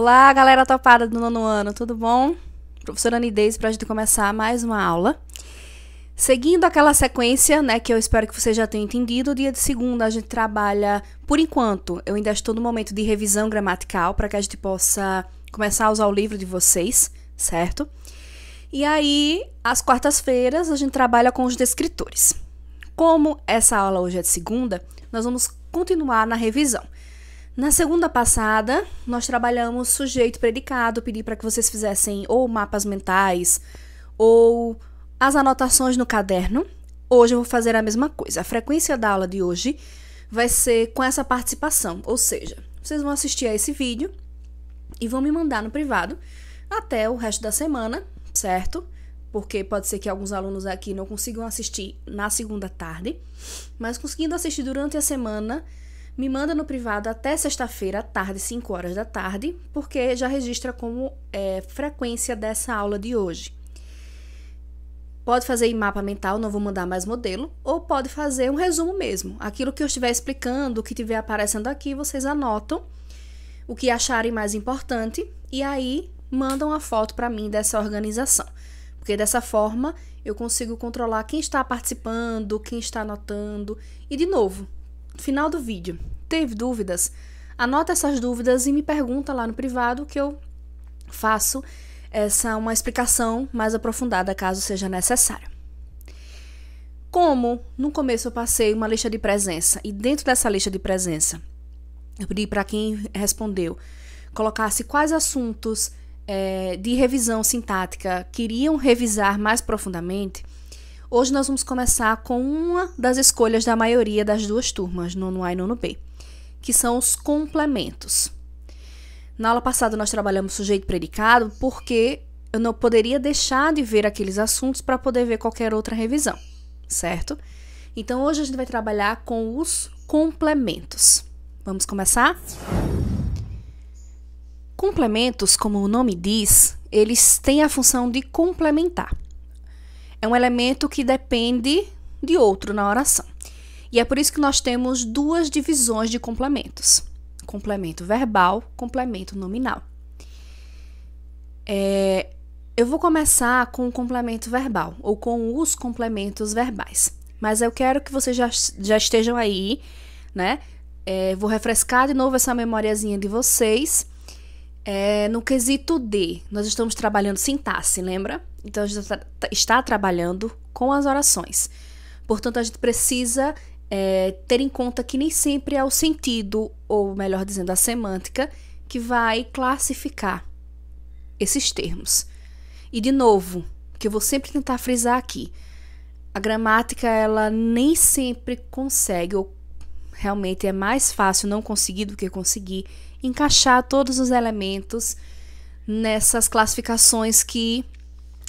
Olá, galera topada do nono ano, tudo bom? Professora Nidez, para a gente começar mais uma aula. Seguindo aquela sequência, né, que eu espero que você já tenha entendido, o dia de segunda a gente trabalha, por enquanto, eu ainda estou no momento de revisão gramatical, para que a gente possa começar a usar o livro de vocês, certo? E aí, às quartas-feiras, a gente trabalha com os descritores. Como essa aula hoje é de segunda, nós vamos continuar na revisão. Na segunda passada, nós trabalhamos sujeito predicado, pedi para que vocês fizessem ou mapas mentais ou as anotações no caderno. Hoje eu vou fazer a mesma coisa. A frequência da aula de hoje vai ser com essa participação, ou seja, vocês vão assistir a esse vídeo e vão me mandar no privado até o resto da semana, certo? Porque pode ser que alguns alunos aqui não consigam assistir na segunda tarde, mas conseguindo assistir durante a semana, me manda no privado até sexta-feira à tarde, 5 horas da tarde, porque já registra como frequência dessa aula de hoje. Pode fazer em mapa mental, não vou mandar mais modelo, ou pode fazer um resumo mesmo. Aquilo que eu estiver explicando, o que estiver aparecendo aqui, vocês anotam o que acharem mais importante e aí mandam a foto para mim dessa organização. Porque dessa forma eu consigo controlar quem está participando, quem está anotando. E de novo, no final do vídeo, teve dúvidas? Anota essas dúvidas e me pergunta lá no privado que eu faço uma explicação mais aprofundada, caso seja necessário. Como no começo eu passei uma lista de presença e dentro dessa lista de presença eu pedi para quem respondeu colocasse quais assuntos de revisão sintática queriam revisar mais profundamente. Hoje nós vamos começar com uma das escolhas da maioria das duas turmas, nono A e nono B, que são os complementos. Na aula passada nós trabalhamos sujeito predicado porque eu não poderia deixar de ver aqueles assuntos para poder ver qualquer outra revisão, certo? Então hoje a gente vai trabalhar com os complementos. Vamos começar? Complementos, como o nome diz, eles têm a função de complementar. É um elemento que depende de outro na oração. E é por isso que nós temos duas divisões de complementos. Complemento verbal, complemento nominal. Eu vou começar com o complemento verbal, ou com os complementos verbais. Mas eu quero que vocês já estejam aí, né? Vou refrescar de novo essa memoriazinha de vocês. No quesito D, nós estamos trabalhando sintaxe, lembra? Então, a gente está trabalhando com as orações. Portanto, a gente precisa ter em conta que nem sempre é o sentido, ou melhor dizendo, a semântica, que vai classificar esses termos. E, de novo, que eu vou sempre tentar frisar aqui, a gramática, ela nem sempre consegue, ou realmente é mais fácil não conseguir do que conseguir, encaixar todos os elementos nessas classificações que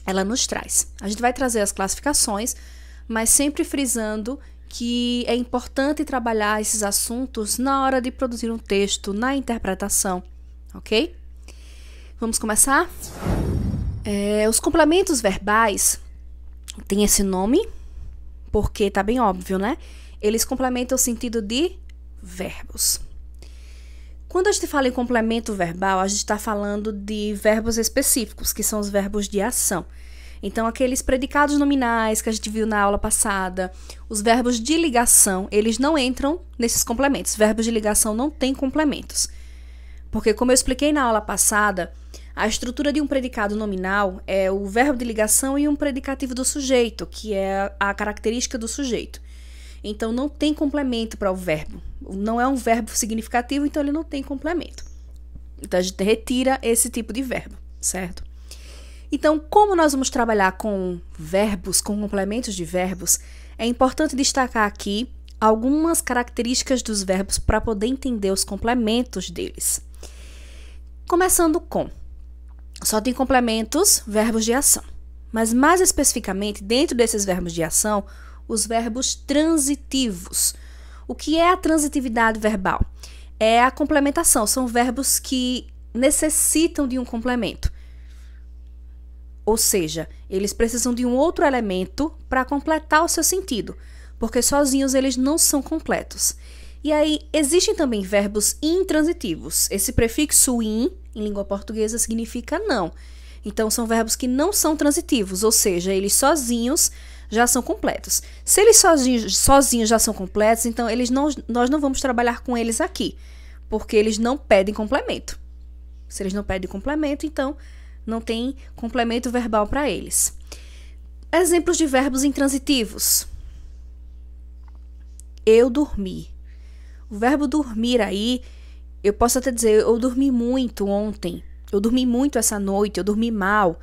ela nos traz. A gente vai trazer as classificações, mas sempre frisando que é importante trabalhar esses assuntos na hora de produzir um texto, na interpretação, ok? Vamos começar? Os complementos verbais têm esse nome porque tá bem óbvio, né? Eles complementam o sentido de verbos. Quando a gente fala em complemento verbal, a gente está falando de verbos específicos, que são os verbos de ação. Então, aqueles predicados nominais que a gente viu na aula passada, os verbos de ligação, eles não entram nesses complementos. Verbos de ligação não têm complementos. Porque, como eu expliquei na aula passada, a estrutura de um predicado nominal é o verbo de ligação e um predicativo do sujeito, que é a característica do sujeito. Então, não tem complemento para o verbo. Não é um verbo significativo, então ele não tem complemento. Então, a gente retira esse tipo de verbo, certo? Então, como nós vamos trabalhar com verbos, com complementos de verbos, é importante destacar aqui algumas características dos verbos para poder entender os complementos deles. Começando com, só tem complementos, verbos de ação. Mas, mais especificamente, dentro desses verbos de ação, os verbos transitivos. O que é a transitividade verbal? É a complementação, são verbos que necessitam de um complemento. Ou seja, eles precisam de um outro elemento para completar o seu sentido, porque sozinhos eles não são completos. E aí, existem também verbos intransitivos. Esse prefixo in em língua portuguesa significa não. Então, são verbos que não são transitivos, ou seja, eles sozinhos já são completos. Se eles sozinhos já são completos, então nós não vamos trabalhar com eles aqui, porque eles não pedem complemento. Se eles não pedem complemento, então não tem complemento verbal para eles. Exemplos de verbos intransitivos. Eu dormi. O verbo dormir aí, eu posso até dizer, eu dormi muito ontem, eu dormi muito essa noite, eu dormi mal.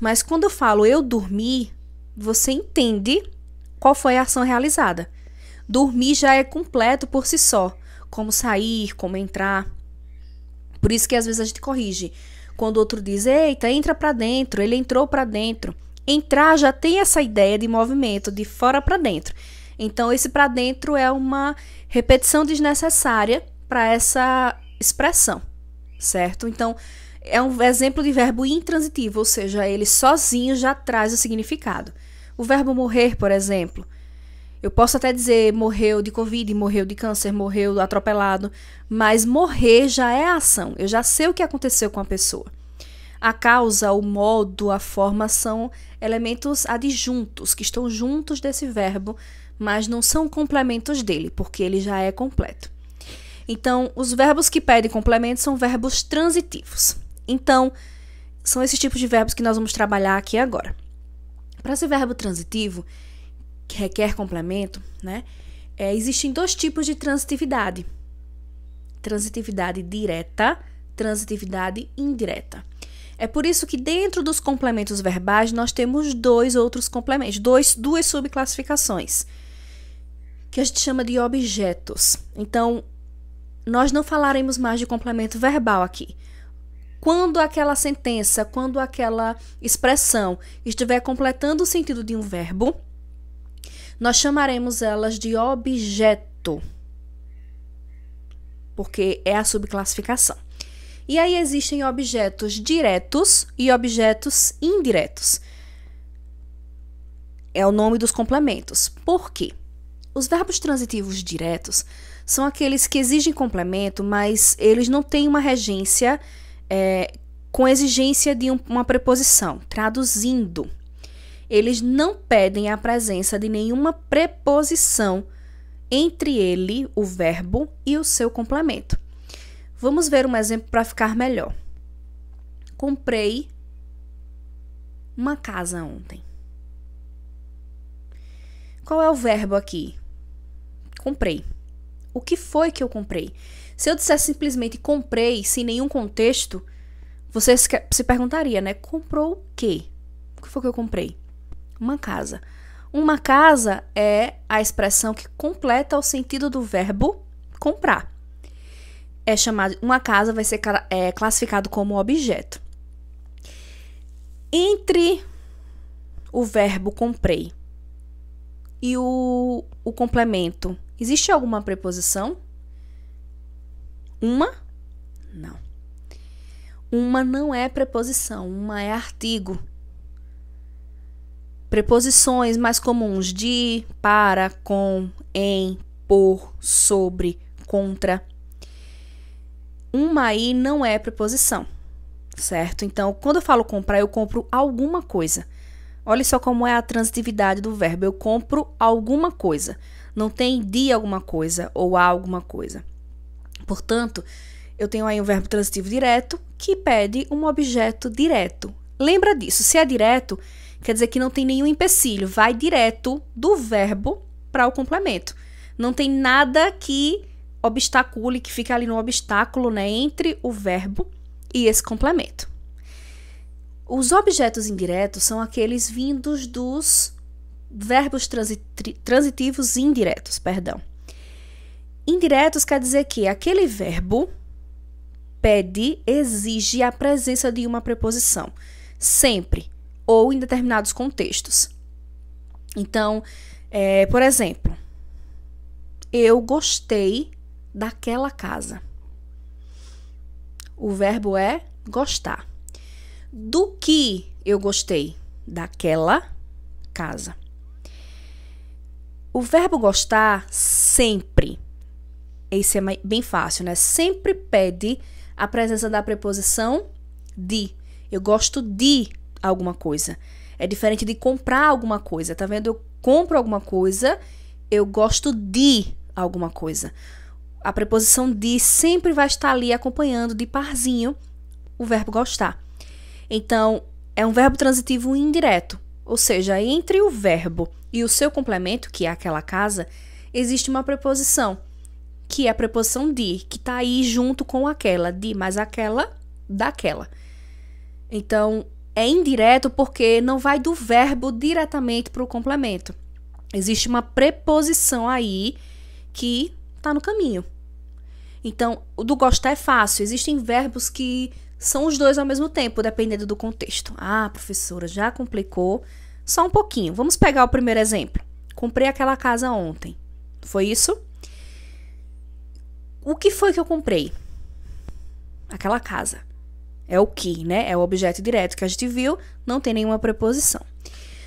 Mas quando eu falo eu dormi, você entende qual foi a ação realizada. Dormir já é completo por si só, como sair, como entrar. Por isso que às vezes a gente corrige. Quando o outro diz, eita, entra pra dentro, ele entrou pra dentro. Entrar já tem essa ideia de movimento, de fora pra dentro. Então, esse pra dentro é uma repetição desnecessária para essa expressão, certo? Então, é um exemplo de verbo intransitivo, ou seja, ele sozinho já traz o significado. O verbo morrer, por exemplo, eu posso até dizer morreu de Covid, morreu de câncer, morreu atropelado, mas morrer já é a ação, eu já sei o que aconteceu com a pessoa. A causa, o modo, a forma são elementos adjuntos, que estão juntos desse verbo, mas não são complementos dele, porque ele já é completo. Então, os verbos que pedem complemento são verbos transitivos. Então, são esses tipos de verbos que nós vamos trabalhar aqui agora. Para esse verbo transitivo, que requer complemento, né, existem dois tipos de transitividade. Transitividade direta, transitividade indireta. É por isso que dentro dos complementos verbais nós temos dois outros complementos, duas subclassificações, que a gente chama de objetos. Então, nós não falaremos mais de complemento verbal aqui. Quando aquela sentença, quando aquela expressão estiver completando o sentido de um verbo, nós chamaremos elas de objeto, porque é a subclassificação. E aí existem objetos diretos e objetos indiretos. É o nome dos complementos. Por quê? Os verbos transitivos diretos são aqueles que exigem complemento, mas eles não têm uma regência com exigência de uma preposição. Traduzindo, eles não pedem a presença de nenhuma preposição entre ele, o verbo, e o seu complemento. Vamos ver um exemplo para ficar melhor. Comprei uma casa ontem. Qual é o verbo aqui? Comprei. O que foi que eu comprei? Se eu disser simplesmente comprei, sem nenhum contexto, você se perguntaria, né? Comprou o quê? O que foi que eu comprei? Uma casa. Uma casa é a expressão que completa o sentido do verbo comprar. Uma casa vai ser classificado como objeto. Entre o verbo comprei e o complemento, existe alguma preposição? Uma? Não. Uma não é preposição, uma é artigo. Preposições mais comuns de, para, com, em, por, sobre, contra. Uma aí não é preposição, certo? Então, quando eu falo comprar, eu compro alguma coisa. Olha só como é a transitividade do verbo. Eu compro alguma coisa. Não tem de alguma coisa ou a alguma coisa. Portanto, eu tenho aí um verbo transitivo direto que pede um objeto direto. Lembra disso. Se é direto, quer dizer que não tem nenhum empecilho. Vai direto do verbo para o complemento. Não tem nada que obstacule, que fica ali no obstáculo, né, entre o verbo e esse complemento. Os objetos indiretos são aqueles vindos dos verbos transitivos indiretos, perdão. Indiretos quer dizer que aquele verbo exige a presença de uma preposição, sempre, ou em determinados contextos. Então, por exemplo, eu gostei daquela casa. O verbo é gostar. Do que eu gostei? Daquela casa. O verbo gostar sempre, esse é bem fácil, né? Sempre pede a presença da preposição de. Eu gosto de alguma coisa. É diferente de comprar alguma coisa, tá vendo? Eu compro alguma coisa, eu gosto de alguma coisa. A preposição de sempre vai estar ali acompanhando de parzinho o verbo gostar. Então, é um verbo transitivo indireto. Ou seja, entre o verbo e o seu complemento, que é aquela casa, existe uma preposição, que é a preposição de, que está aí junto com aquela, de mais aquela, daquela. Então, é indireto porque não vai do verbo diretamente para o complemento. Existe uma preposição aí que está no caminho. Então, o do gostar é fácil. Existem verbos que são os dois ao mesmo tempo, dependendo do contexto. Ah, professora, já complicou. Só um pouquinho. Vamos pegar o primeiro exemplo. Comprei aquela casa ontem. Foi isso? O que foi que eu comprei? Aquela casa. É o que, né? É o objeto direto que a gente viu, não tem nenhuma preposição.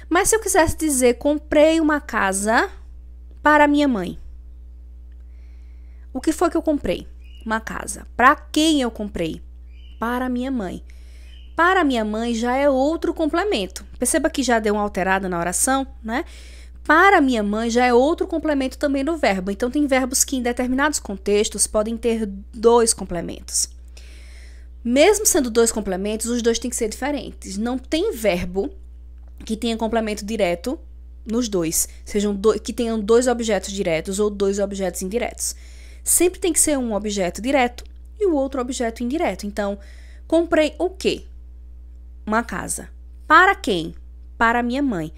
Mas se eu quisesse dizer, comprei uma casa para minha mãe. O que foi que eu comprei? Uma casa. Para quem eu comprei? Para minha mãe. Para minha mãe já é outro complemento. Perceba que já deu uma alterada na oração, né? Para minha mãe já é outro complemento também do verbo. Então, tem verbos que em determinados contextos podem ter dois complementos. Mesmo sendo dois complementos, os dois têm que ser diferentes. Não tem verbo que tenha complemento direto nos dois. Que tenham dois objetos diretos ou dois objetos indiretos. Sempre tem que ser um objeto direto e o outro objeto indireto. Então, comprei o quê? Uma casa. Para quem? Para minha mãe.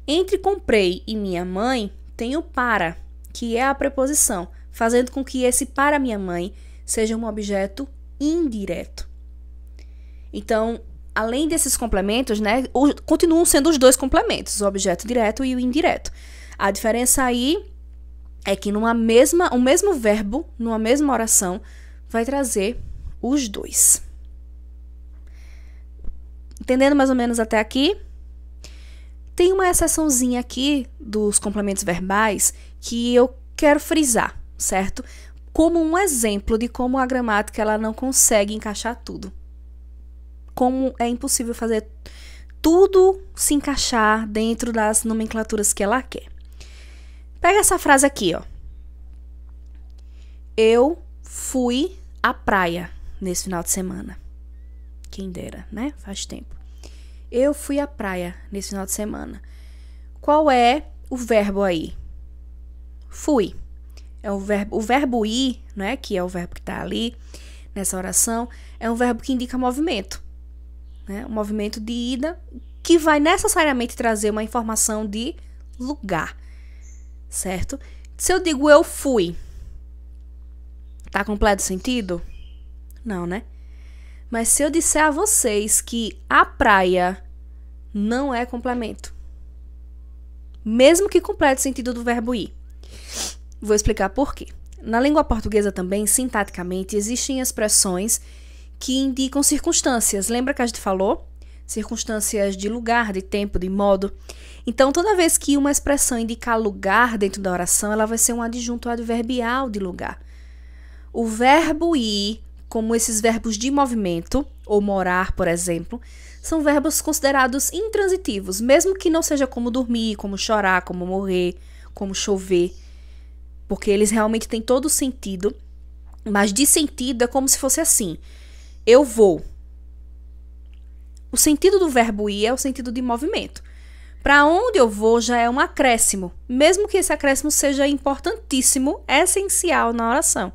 Entre comprei e minha mãe, tem o para, que é a preposição, fazendo com que esse para minha mãe seja um objeto indireto. Então, além desses complementos, né, continuam sendo os dois complementos, o objeto direto e o indireto. A diferença aí é que o mesmo verbo, numa mesma oração, vai trazer os dois. Entendendo mais ou menos até aqui? Tem uma exceçãozinha aqui dos complementos verbais que eu quero frisar, certo? Como um exemplo de como a gramática ela não consegue encaixar tudo. Como é impossível fazer tudo se encaixar dentro das nomenclaturas que ela quer. Pega essa frase aqui, ó. Eu fui à praia nesse final de semana. Quem dera, né? Faz tempo. Eu fui à praia nesse final de semana. Qual é o verbo aí? Fui. É o verbo ir, né? Que é o verbo que está ali nessa oração. É um verbo que indica movimento. Né? Um movimento de ida que vai necessariamente trazer uma informação de lugar. Certo? Se eu digo eu fui, tá completo sentido? Não, né? Mas se eu disser a vocês que a praia não é complemento, mesmo que complete o sentido do verbo ir, vou explicar por quê. Na língua portuguesa também, sintaticamente, existem expressões que indicam circunstâncias. Lembra que a gente falou? Circunstâncias de lugar, de tempo, de modo. Então, toda vez que uma expressão indicar lugar dentro da oração, ela vai ser um adjunto adverbial de lugar. O verbo ir, como esses verbos de movimento, ou morar, por exemplo, são verbos considerados intransitivos, mesmo que não seja como dormir, como chorar, como morrer, como chover, porque eles realmente têm todo o sentido, mas de sentido é como se fosse assim: eu vou. O sentido do verbo ir é o sentido de movimento. Para onde eu vou já é um acréscimo, mesmo que esse acréscimo seja importantíssimo, essencial na oração.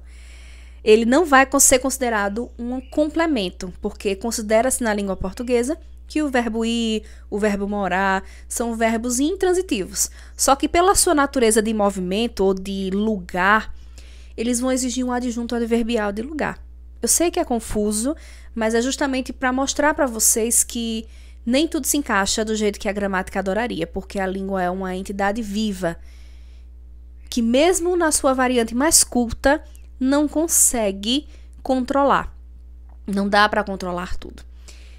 Ele não vai ser considerado um complemento, porque considera-se na língua portuguesa que o verbo ir, o verbo morar, são verbos intransitivos. Só que pela sua natureza de movimento ou de lugar, eles vão exigir um adjunto adverbial de lugar. Eu sei que é confuso, mas é justamente para mostrar para vocês que nem tudo se encaixa do jeito que a gramática adoraria, porque a língua é uma entidade viva, que mesmo na sua variante mais culta, não consegue controlar. Não dá para controlar tudo.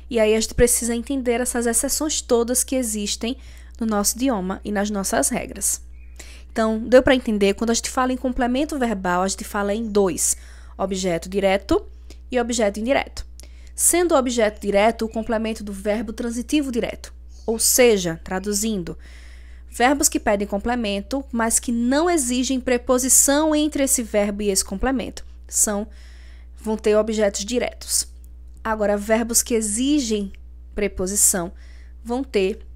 E aí a gente precisa entender essas exceções todas que existem no nosso idioma e nas nossas regras. Então, deu para entender? Quando a gente fala em complemento verbal, a gente fala em dois: objeto direto e objeto indireto. Sendo o objeto direto o complemento do verbo transitivo direto. Ou seja, traduzindo, verbos que pedem complemento, mas que não exigem preposição entre esse verbo e esse complemento. Vão ter objetos diretos. Agora, verbos que exigem preposição vão ter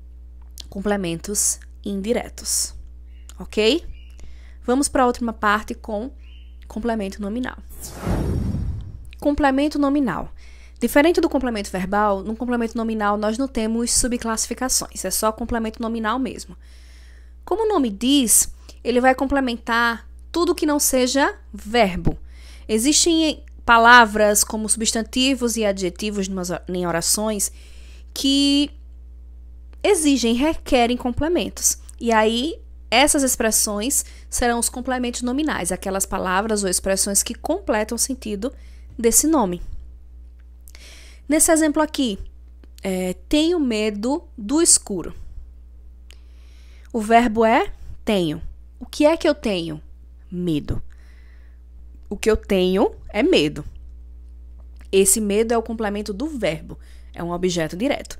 complementos indiretos. Ok? Vamos para a última parte com complemento nominal. Complemento nominal. Diferente do complemento verbal, no complemento nominal nós não temos subclassificações, é só complemento nominal mesmo. Como o nome diz, ele vai complementar tudo que não seja verbo. Existem palavras como substantivos e adjetivos em orações que requerem complementos. E aí, essas expressões serão os complementos nominais, aquelas palavras ou expressões que completam o sentido desse nome. Nesse exemplo aqui, tenho medo do escuro. O verbo é tenho. O que é que eu tenho? Medo. O que eu tenho é medo. Esse medo é o complemento do verbo. É um objeto direto.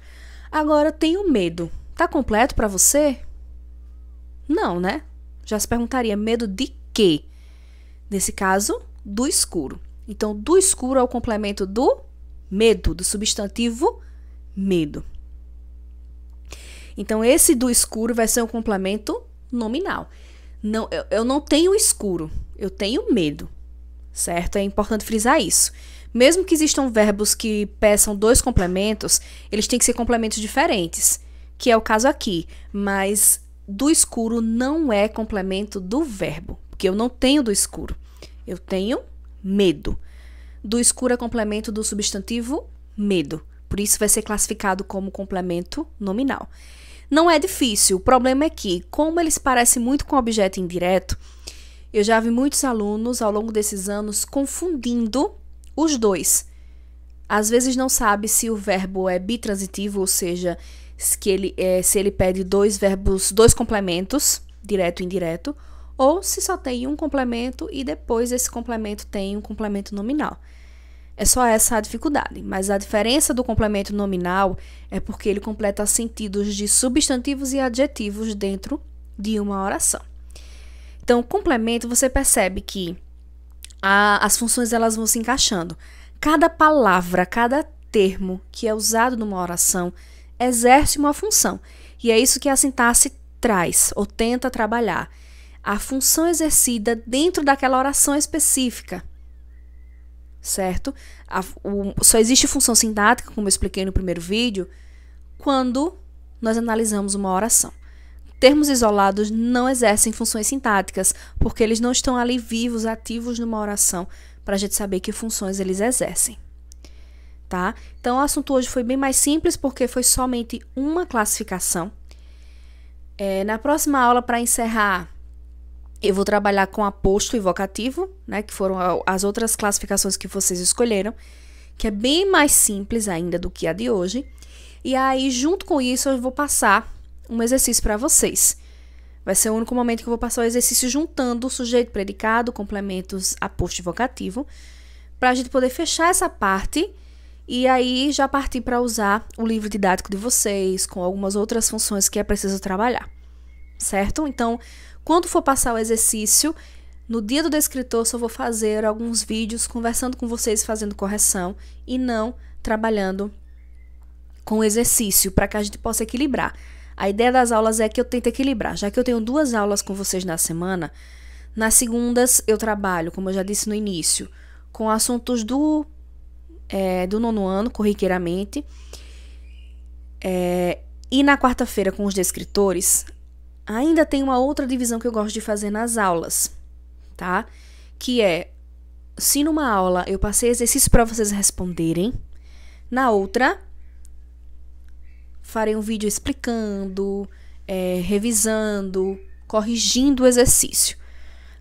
Agora, tenho medo. Tá completo para você? Não, né? Já se perguntaria, medo de quê? Nesse caso, do escuro. Então, do escuro é o complemento do medo, do substantivo medo. Então, esse do escuro vai ser um complemento nominal. Não, eu não tenho escuro, eu tenho medo, certo? É importante frisar isso. Mesmo que existam verbos que peçam dois complementos, eles têm que ser complementos diferentes, que é o caso aqui. Mas do escuro não é complemento do verbo, porque eu não tenho do escuro, eu tenho medo. Do escuro é complemento do substantivo medo. Por isso vai ser classificado como complemento nominal. Não é difícil. O problema é que, como eles parecem muito com objeto indireto, eu já vi muitos alunos ao longo desses anos confundindo os dois. Às vezes não sabe se o verbo é bitransitivo, ou seja, se ele pede dois complementos, direto e indireto, ou se só tem um complemento e depois esse complemento tem um complemento nominal. É só essa a dificuldade, mas a diferença do complemento nominal é porque ele completa sentidos de substantivos e adjetivos dentro de uma oração. Então, o complemento, você percebe que as funções elas vão se encaixando. Cada palavra, cada termo que é usado numa oração exerce uma função. E é isso que a sintaxe traz ou tenta trabalhar. A função exercida dentro daquela oração específica. Certo? Só existe função sintática, como eu expliquei no primeiro vídeo, quando nós analisamos uma oração. Termos isolados não exercem funções sintáticas, porque eles não estão ali vivos, ativos numa oração, para a gente saber que funções eles exercem. Tá? Então, o assunto hoje foi bem mais simples, porque foi somente uma classificação. Na próxima aula, para encerrar, eu vou trabalhar com aposto e vocativo, né, que foram as outras classificações que vocês escolheram, que é bem mais simples ainda do que a de hoje. E aí, junto com isso, eu vou passar um exercício para vocês. Vai ser o único momento que eu vou passar o exercício juntando sujeito, predicado, complementos, aposto e vocativo, para a gente poder fechar essa parte e aí já partir para usar o livro didático de vocês, com algumas outras funções que é preciso trabalhar. Certo? Então, quando for passar o exercício, no dia do descritor, só vou fazer alguns vídeos conversando com vocês, fazendo correção e não trabalhando com o exercício, para que a gente possa equilibrar. A ideia das aulas é que eu tente equilibrar. Já que eu tenho 2 aulas com vocês na semana, nas segundas eu trabalho, como eu já disse no início, com assuntos do 9º ano, corriqueiramente. E na quarta-feira, com os descritores, ainda tem uma outra divisão que eu gosto de fazer nas aulas, tá? Que é, se numa aula eu passei exercício para vocês responderem, na outra, farei um vídeo explicando, revisando, corrigindo o exercício,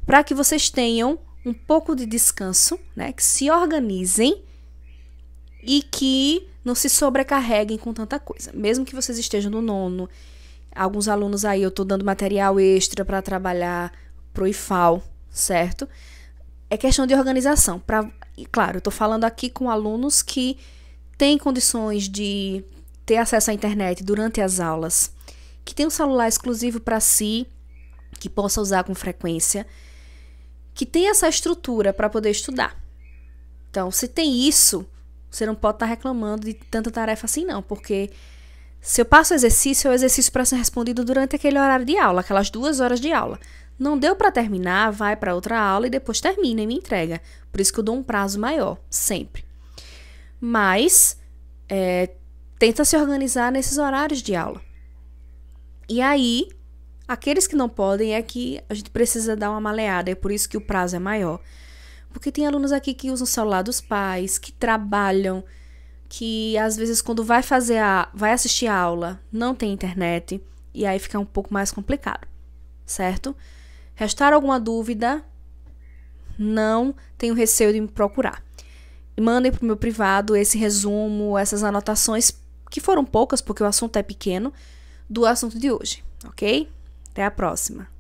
para que vocês tenham um pouco de descanso, né? Que se organizem e que não se sobrecarreguem com tanta coisa. Mesmo que vocês estejam no 9º, alguns alunos aí eu estou dando material extra para trabalhar pro IFAL, certo? é questão de organização. Claro, eu estou falando aqui com alunos que têm condições de ter acesso à internet durante as aulas, que tem um celular exclusivo para si, que possa usar com frequência, que tem essa estrutura para poder estudar. Então, se tem isso, você não pode estar reclamando de tanta tarefa assim não, porque se eu passo o exercício, é o exercício para ser respondido durante aquele horário de aula, aquelas 2 horas de aula. Não deu para terminar, vai para outra aula e depois termina e me entrega. Por isso que eu dou um prazo maior, sempre. Mas, tenta se organizar nesses horários de aula. E aí, aqueles que não podem é que a gente precisa dar uma maleada, é por isso que o prazo é maior. Porque tem alunos aqui que usam o celular dos pais, que trabalham, que às vezes quando vai assistir a aula, não tem internet, e aí fica um pouco mais complicado, certo? Restar alguma dúvida, não tenho receio de me procurar. Mandem para o meu privado esse resumo, essas anotações, que foram poucas, porque o assunto é pequeno, do assunto de hoje, ok? Até a próxima!